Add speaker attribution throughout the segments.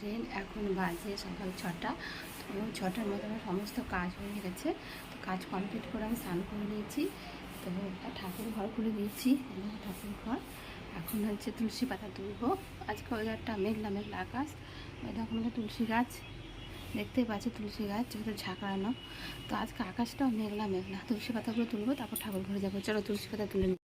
Speaker 1: Train. এখন বাজে সকাল 6টা। তো 6টার মধ্যে আমার সমস্ত কাজ হয়ে গেছে। তো কাজ কমপ্লিট করে আমি স্নান করে নিয়েছি। তো ঠাকুর ঘর খুলে দিয়েছি, ঠাকুর ঘর। এখন হচ্ছে তুলসী পাতা তুলবো। আজকে ওয়েদারটা মেঘলা মেঘলা আকাশ। এখন তুলসী গাছ দেখতেই পাচ্ছি, তুলসী গাছ যেহেতু ঝাঁকড়ানো। তো আজকে আকাশটাও মেঘলা মেঘলা। তুলসী পাতাগুলো তুলবো, তারপর ঠাকুর ঘরে যাবো। চলো তুলসী পাতা তুলে নিই।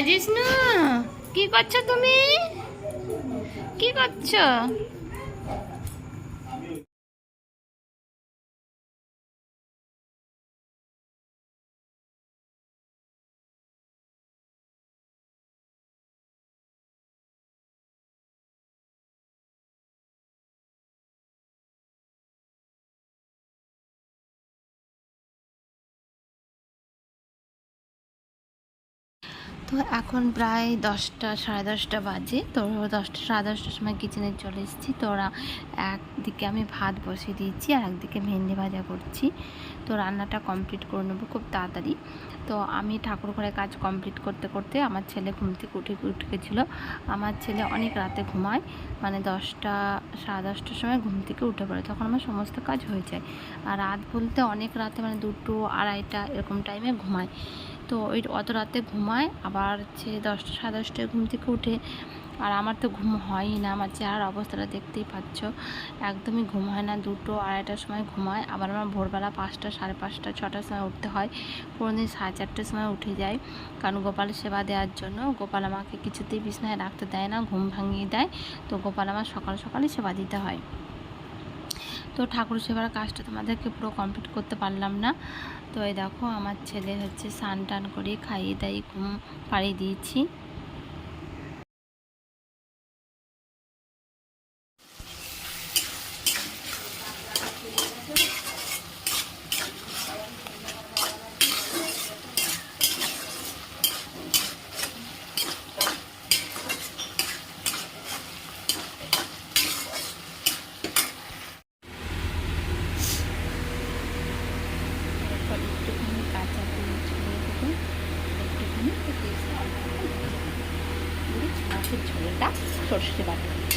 Speaker 1: জিষ্ণু, কি করছো তুমি? কি করছো? তো এখন প্রায় 10টা সাড়ে 10টা বাজে। তো 10টা সাড়ে 10টার সময় কিচেনে চলে এসেছি। তো ওরা একদিকে আমি ভাত বসিয়ে দিয়েছি আর একদিকে ভেন্ডি ভাজা করছি। তো রান্নাটা কমপ্লিট করে নেবো খুব তাড়াতাড়ি। তো আমি ঠাকুর ঘরে কাজ কমপ্লিট করতে করতে আমার ছেলে ঘুম থেকে উঠে গেছিলো। আমার ছেলে অনেক রাতে ঘুমায়, মানে 10টা সাড়ে 10টার সময় ঘুম থেকে উঠে পড়ে, তখন আমার সমস্ত কাজ হয়ে যায়। আর রাত বলতে অনেক রাতে, মানে 2টো আড়াইটা এরকম টাইমে ঘুমায়। তো ওই অত রাতে ঘুমায়, আবার হচ্ছে 10টা সাড়ে 10টায় ঘুম থেকে উঠে। আর আমার তো ঘুম হয়ই না, আমার চেহারার অবস্থাটা দেখতেই পাচ্ছ, একদমই ঘুম হয় না। 2টো আড়াইটার সময় ঘুমায়, আবার আমার ভোরবেলা 5টা সাড়ে 5টা 6টার সময় উঠতে হয়। কোনোদিন 4:30টার সময় উঠে যায়, কারণ গোপালের সেবা দেওয়ার জন্য। গোপাল আমাকে কিছুতেই বিছানায় রাখতে দেয় না, ঘুম ভাঙিয়ে দেয়। তো গোপাল আমার সকাল সকালে সেবা দিতে হয়। তো ঠাকুর সেবার কাজটা তোমাদেরকে পুরো কমপ্লিট করতে পারলাম না। তো এই দেখো আমার ছেলে হচ্ছে স্নান টান করে খাইয়ে দাইয়ে ঘুম পাড়িয়ে দিয়েছি। একটুখানি কাঁচা তেল ছড়িয়ে দেবো, একটুখানি মাছের ঝোলটা সর্ষে বাটা।